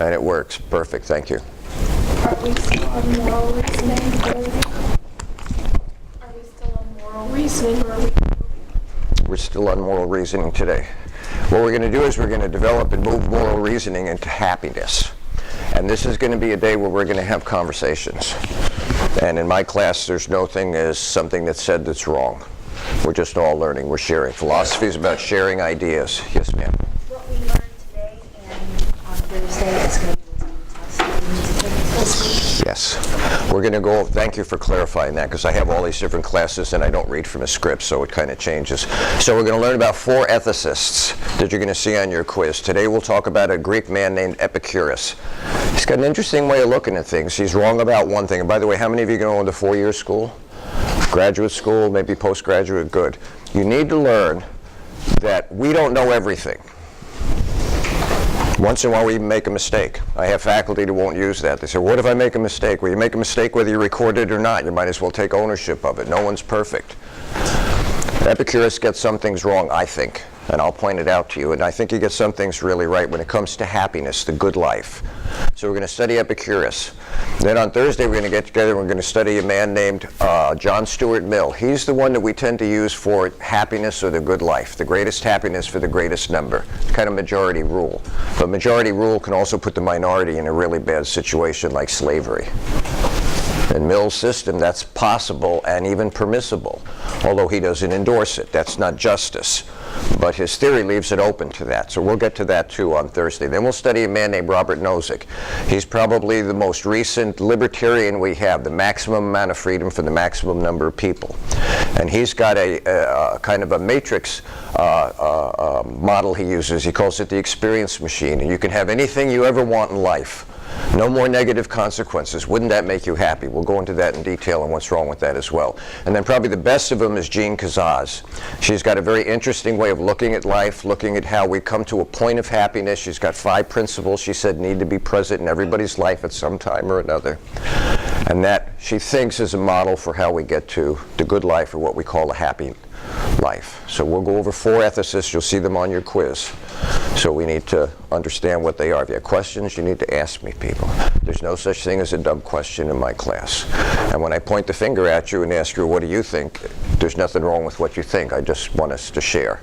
And it works. Perfect. Thank you. Are we still on moral reasoning? Are we still on moral reasoning, or are we? We're still on moral reasoning today. What we're going to do is we're going to develop and move moral reasoning into happiness. And this is going to be a day where we're going to have conversations. And in my class, there's no thing as something that's said that's wrong. We're just all learning. We're sharing. Philosophy is about sharing ideas. Yes, ma'am. What we learned today and on Thursday is going to be what's on the test that we need to take this week. Yes. We're going to go, thank you for clarifying that, because I have all these different classes and I don't read from a script, so it kind of changes. So we're going to learn about 4 ethicists that you're going to see on your quiz. Today we'll talk about a Greek man named Epicurus. He's got an interesting way of looking at things. He's wrong about one thing. And by the way, how many of you go into 4-year school? Graduate school, maybe postgraduate? Good. You need to learn that we don't know everything. Once in a while we make a mistake. I have faculty that won't use that. They say, what if I make a mistake? Well, you make a mistake whether you record it or not. You might as well take ownership of it. No one's perfect. Epicurus gets some things wrong, I think, and I'll point it out to you. And I think he gets some things really right when it comes to happiness, the good life. So we're going to study Epicurus. Then on Thursday we're going to get together and we're going to study a man named John Stuart Mill. He's the one that we tend to use for happiness or the good life, the greatest happiness for the greatest number. It's kind of majority rule. But majority rule can also put the minority in a really bad situation like slavery. In Mill's system, that's possible and even permissible, although he doesn't endorse it. That's not justice. But his theory leaves it open to that. So we'll get to that too on Thursday. Then we'll study a man named Robert Nozick. He's probably the most recent libertarian we have, the maximum amount of freedom for the maximum number of people. And he's got a kind of a matrix model he uses. He calls it the experience machine. And you can have anything you ever want in life. No more negative consequences. Wouldn't that make you happy? We'll go into that in detail and what's wrong with that as well. And then probably the best of them is Jean Kazaz. She's got a very interesting way of looking at life, looking at how we come to a point of happiness. She's got 5 principles she said need to be present in everybody's life at some time or another. And that, she thinks, is a model for how we get to the good life, or what we call a happy life. So we'll go over 4 ethicists. You'll see them on your quiz. So we need to understand what they are. If you have questions, you need to ask me, people. There's no such thing as a dumb question in my class. And when I point the finger at you and ask you, what do you think? There's nothing wrong with what you think. I just want us to share.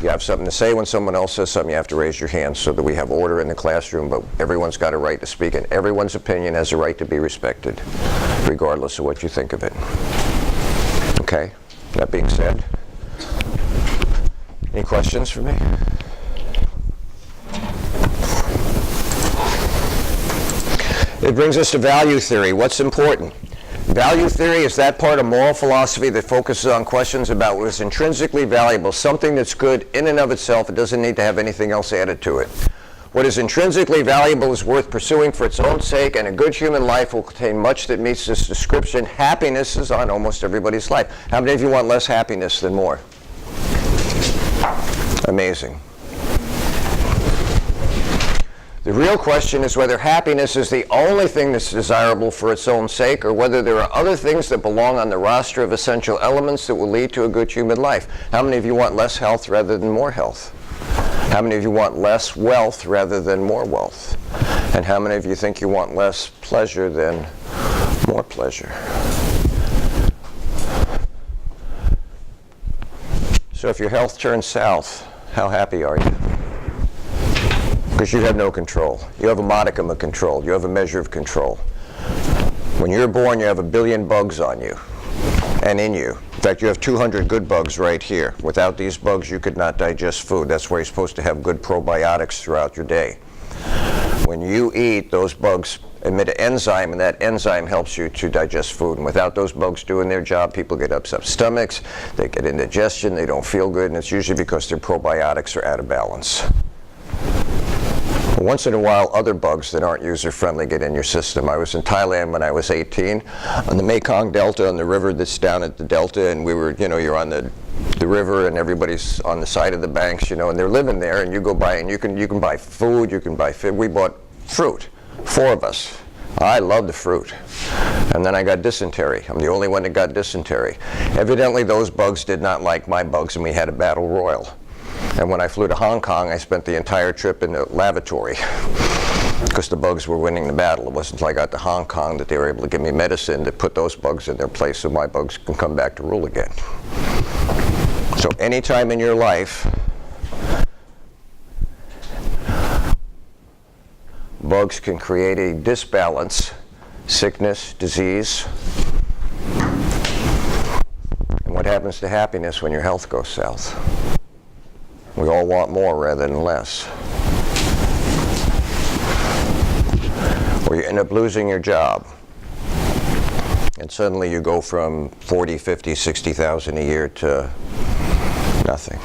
You have something to say when someone else says something, you have to raise your hand so that we have order in the classroom, but everyone's got a right to speak, and everyone's opinion has a right to be respected, regardless of what you think of it. Okay? That being said, any questions for me? It brings us to value theory. What's important? Value theory is that part of moral philosophy that focuses on questions about what is intrinsically valuable, something that's good in and of itself. It doesn't need to have anything else added to it. What is intrinsically valuable is worth pursuing for its own sake, and a good human life will contain much that meets this description. Happiness is on almost everybody's life. How many of you want less happiness than more? Amazing. The real question is whether happiness is the only thing that's desirable for its own sake, or whether there are other things that belong on the roster of essential elements that will lead to a good human life. How many of you want less health rather than more health? How many of you want less wealth rather than more wealth? And how many of you think you want less pleasure than more pleasure? So if your health turns south, how happy are you? Because you have no control. You have a modicum of control. You have a measure of control. When you're born, you have 1 billion bugs on you and in you. In fact, you have 200 good bugs right here. Without these bugs, you could not digest food. That's why you're supposed to have good probiotics throughout your day. When you eat, those bugs emit an enzyme, and that enzyme helps you to digest food. And without those bugs doing their job, people get upset stomachs, they get indigestion, they don't feel good, and it's usually because their probiotics are out of balance. Once in a while, other bugs that aren't user-friendly get in your system. I was in Thailand when I was 18 on the Mekong Delta, on the river that's down at the Delta, and we were, you're on the river and everybody's on the side of the banks, and they're living there, and you go by and you can buy food, you can buy food. We bought fruit, 4 of us. I love the fruit. And then I got dysentery. I'm the only one that got dysentery. Evidently, those bugs did not like my bugs, and we had a battle royal. And when I flew to Hong Kong, I spent the entire trip in the lavatory because the bugs were winning the battle. It wasn't until I got to Hong Kong that they were able to give me medicine to put those bugs in their place so my bugs can come back to rule again. So anytime in your life, bugs can create a disbalance, sickness, disease. And what happens to happiness when your health goes south? We all want more rather than less. Or you end up losing your job. And suddenly you go from 40, 50, 60,000 a year to nothing.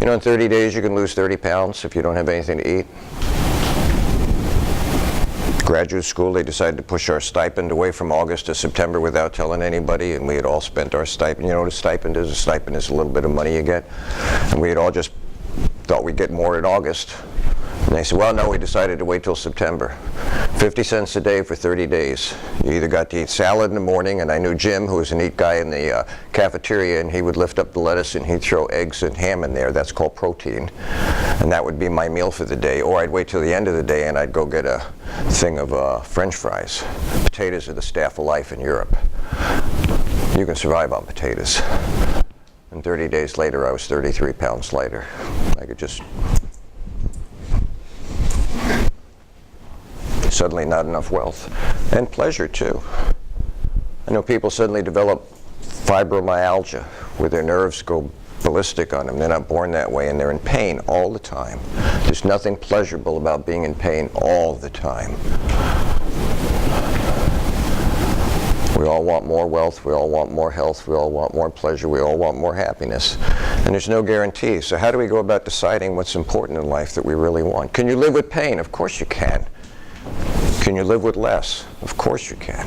You know, in 30 days you can lose 30 pounds if you don't have anything to eat. Graduate school, they decided to push our stipend away from August to September without telling anybody, and we had all spent our stipend. You know what a stipend is? A stipend is a little bit of money you get. And we had all just thought we'd get more in August. And they said, well, no, we decided to wait till September. 50 cents a day for 30 days. You either got to eat salad in the morning, and I knew Jim, who was a neat guy in the cafeteria, and he would lift up the lettuce and he'd throw eggs and ham in there. That's called protein. And that would be my meal for the day. Or I'd wait till the end of the day and I'd go get a thing of French fries. Potatoes are the staff of life in Europe. You can survive on potatoes. And 30 days later, I was 33 pounds lighter. I could just... Suddenly not enough wealth. And pleasure, too. I know people suddenly develop fibromyalgia, where their nerves go ballistic on them. They're not born that way, and they're in pain all the time. There's nothing pleasurable about being in pain all the time. We all want more wealth, we all want more health, we all want more pleasure, we all want more happiness. And there's no guarantee. So how do we go about deciding what's important in life that we really want? Can you live with pain? Of course you can. Can you live with less? Of course you can.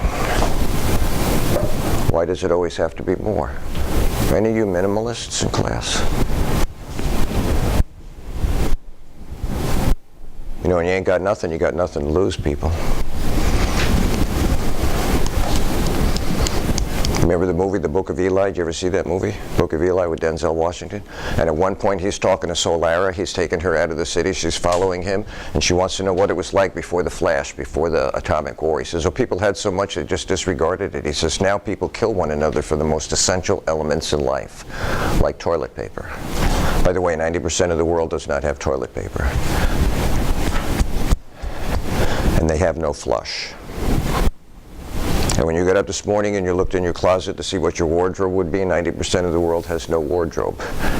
Why does it always have to be more? Any of you minimalists in class? You know, when you ain't got nothing, you got nothing to lose, people. Remember the movie, The Book of Eli? Did you ever see that movie? Book of Eli with Denzel Washington? And at one point he's talking to Solara. He's taken her out of the city. She's following him. And she wants to know what it was like before the flash, before the atomic war. He says, oh, people had so much they just disregarded it. He says, now people kill one another for the most essential elements in life, like toilet paper. By the way, 90% of the world does not have toilet paper. And they have no flush. And when you got up this morning and you looked in your closet to see what your wardrobe would be, 90% of the world has no wardrobe.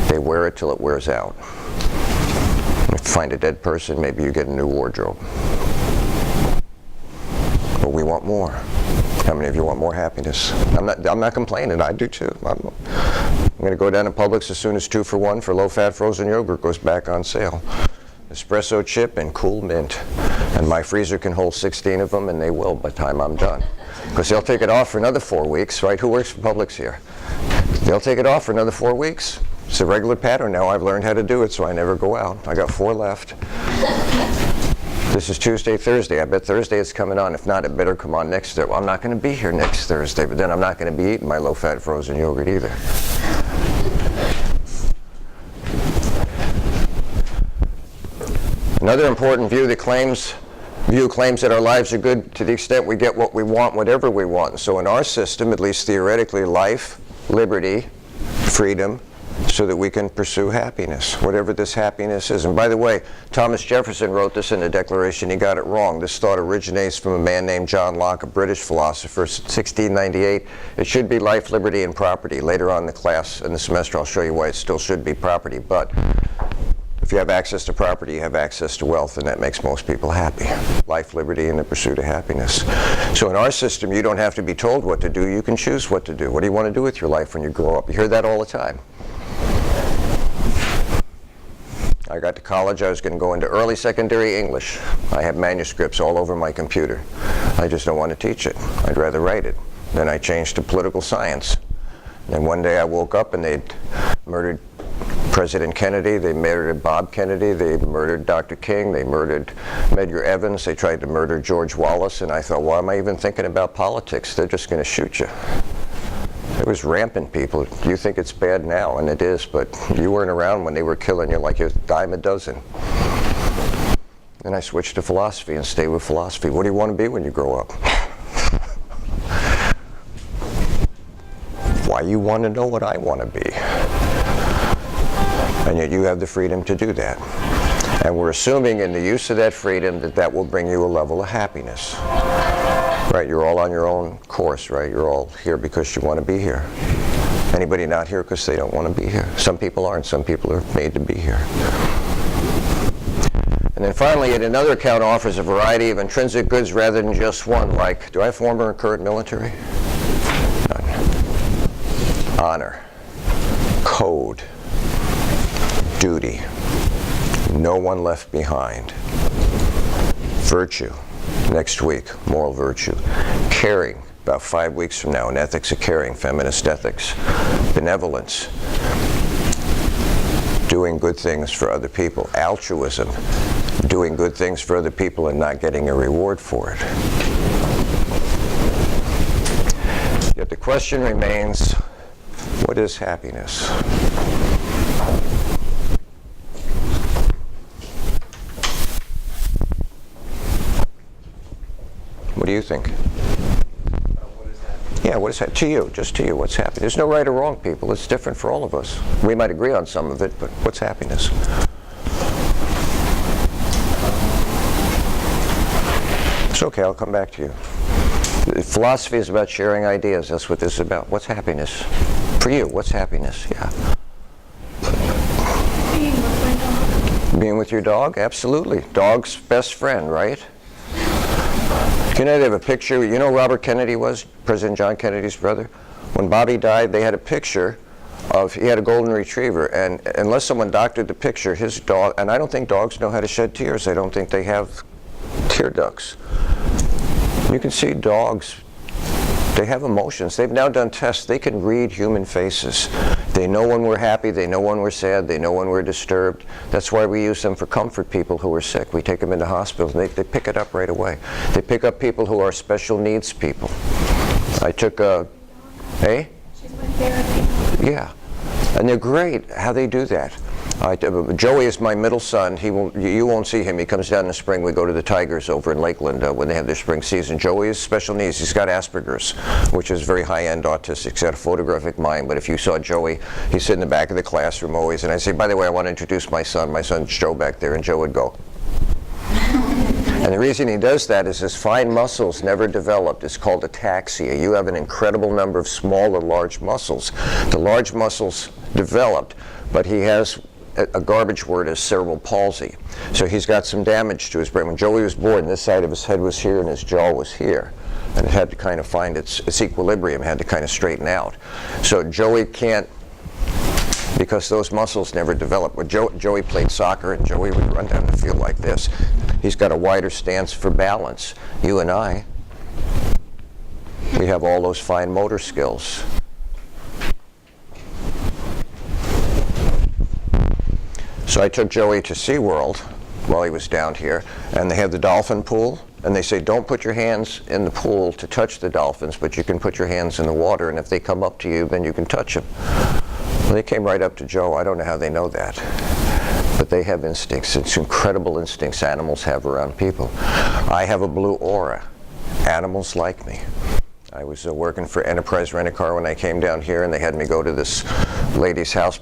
They wear it till it wears out. If you find a dead person, maybe you get a new wardrobe. But we want more. How many of you want more happiness? I'm not complaining. I do too. I'm going to go down to Publix as soon as 2 for $1 for low-fat frozen yogurt goes back on sale. Espresso chip and cool mint. And my freezer can hold 16 of them, and they will by the time I'm done. Because they'll take it off for another 4 weeks, right? Who works for Publix here? They'll take it off for another 4 weeks. It's a regular pattern now. I've learned how to do it, so I never go out. I got 4 left. This is Tuesday, Thursday. I bet Thursday it's coming on. If not, it better come on next Thursday. Well, I'm not going to be here next Thursday, but then I'm not going to be eating my low-fat frozen yogurt either. Another important view claims that our lives are good to the extent we get what we want, whatever we want. So in our system, at least theoretically, life, liberty, freedom, so that we can pursue happiness, whatever this happiness is. And by the way, Thomas Jefferson wrote this in the Declaration. He got it wrong. This thought originates from a man named John Locke, a British philosopher, 1698. It should be life, liberty, and property. Later on in the class, in the semester, I'll show you why it still should be property. But if you have access to property, you have access to wealth, and that makes most people happy. Life, liberty, and the pursuit of happiness. So in our system, you don't have to be told what to do. You can choose what to do. What do you want to do with your life when you grow up? You hear that all the time. I got to college, I was going to go into early secondary English. I have manuscripts all over my computer. I just don't want to teach it. I'd rather write it. Then I changed to political science. And one day I woke up and they'd murdered President Kennedy, they murdered Bob Kennedy, they murdered Dr. King, they murdered Medgar Evers, they tried to murder George Wallace, and I thought, why am I even thinking about politics? They're just going to shoot you. It was rampant, people. You think it's bad now, and it is, but you weren't around when they were killing you like a dime a dozen. Then I switched to philosophy and stayed with philosophy. What do you want to be when you grow up? Why you want to know what I want to be? And yet you have the freedom to do that. And we're assuming in the use of that freedom that that will bring you a level of happiness. Right, you're all on your own course, right? You're all here because you want to be here. Anybody not here because they don't want to be here? Some people aren't. Some people are made to be here. And then finally, yet another account offers a variety of intrinsic goods rather than just one, like, do I have former or current military? None. Honor, code, duty, no one left behind, virtue. Next week, moral virtue. Caring, about 5 weeks from now, in ethics of caring, feminist ethics. Benevolence, doing good things for other people. Altruism, doing good things for other people and not getting a reward for it. Yet the question remains, what is happiness? What do you think? What is that? Yeah, what is that? To you, just to you, what's happiness? There's no right or wrong, people. It's different for all of us. We might agree on some of it, but what's happiness? It's okay, I'll come back to you. Philosophy is about sharing ideas. That's what this is about. What's happiness? For you, what's happiness? Yeah. Being with my dog. Being with your dog? Absolutely. Dog's best friend, right? You know, they have a picture. You know who Robert Kennedy was? President John Kennedy's brother? When Bobby died, they had a picture of, he had a golden retriever, and unless someone doctored the picture, his dog, and I don't think dogs know how to shed tears. I don't think they have tear ducts. You can see dogs, they have emotions. They've now done tests. They can read human faces. They know when we're happy. They know when we're sad. They know when we're disturbed. That's why we use them for comfort people who are sick. We take them into hospitals, and they pick it up right away. They pick up people who are special needs people. I took a, hey? She's my therapy. Yeah. And they're great how they do that. Joey is my middle son. You won't see him. He comes down in the spring. We go to the Tigers over in Lakeland when they have their spring season. Joey is special needs. He's got Asperger's, which is very high-end autistic. He's got a photographic mind. But if you saw Joey, he'd sit in the back of the classroom always. And I'd say, by the way, I want to introduce my son. My son's Joe back there. And Joe would go. And the reason he does that is his fine muscles never developed. It's called ataxia. You have an incredible number of small or large muscles. The large muscles developed, but he has a garbage word is cerebral palsy. So he's got some damage to his brain. When Joey was born, this side of his head was here and his jaw was here. And it had to kind of find its equilibrium, had to kind of straighten out. So Joey can't, because those muscles never developed. When Joey played soccer, and Joey would run down the field like this. He's got a wider stance for balance. You and I, we have all those fine motor skills. So I took Joey to SeaWorld while he was down here, and they have the dolphin pool, and they say don't put your hands in the pool to touch the dolphins, but you can put your hands in the water, and if they come up to you, then you can touch them. Well, they came right up to Joe. I don't know how they know that, but they have instincts. It's incredible instincts animals have around people. I have a blue aura. Animals like me. I was working for Enterprise Rent-A-Car when I came down here, and they had me go to this lady's house